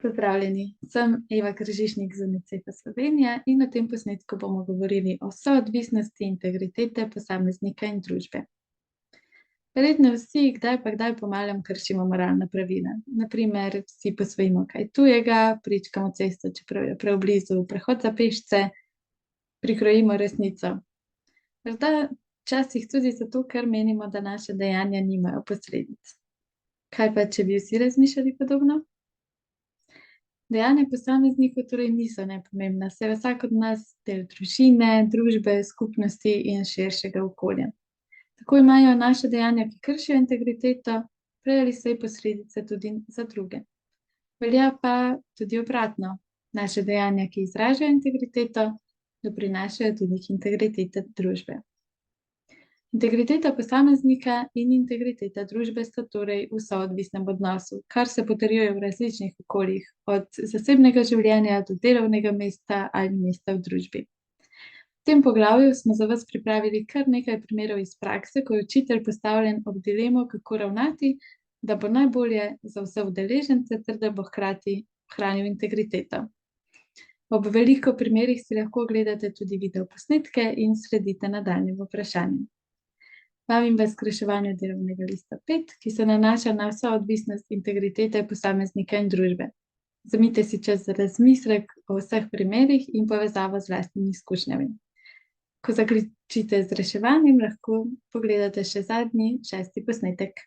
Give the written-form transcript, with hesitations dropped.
Pozdravljeni, sem Eva Kržišnik z UNICEF-a Slovenija in na tem posnetku bomo govorili o soodvisnosti integritete posameznika in družbe. Verjetno vsi kdaj pa kdaj po malem kršimo moralna pravila. Na primer, si posvojimo kaj tujega, pričkamo cesto, čeprav je preblizu prehod za pešce, prikrojimo resnico. Morda včasih tudi zato, ker menimo, da naše dejanja nimajo posledic. Kaj pa, če bi vsi razmišljali podobno? Dejanja posameznikov torej niso nepomembna, saj je vsak od nas del družine, družbe, skupnosti in širšega okolja. Tako imajo naša dejanja, ki kršijo integriteto, prej ali slej posledice tudi za druge. Velja pa tudi obratno. Naše dejanja, ki izražajo integriteto, doprinašajo tudi k integriteti družbe. Integriteta posameznika in integriteta družbe sta torej v soodvisnem odnosu, kar se potrjuje v različnih okoljih, od zasebnega življenja do delovnega mesta ali mesta v družbi. V tem poglavju smo za vas pripravili kar nekaj primerov iz prakse, ko je učitelj postavljen ob dilemo, kako ravnati, da bo najbolje za vse udeležence ter da bo hkrati ohranil integriteto. Ob veliko primerih si lahko ogledate tudi videoposnetke in sledite nadaljnjim vprašanjem. Vabim vas k reševanju delovnega lista 5, ki se nanaša na soodvisnost integritete posameznika in družbe. Vzemite si čas za razmislek o vseh primerih in povezavo z lastnimi izkušnjami. Ko zaključite z reševanjem, lahko pogledate še zadnji, 6. posnetek.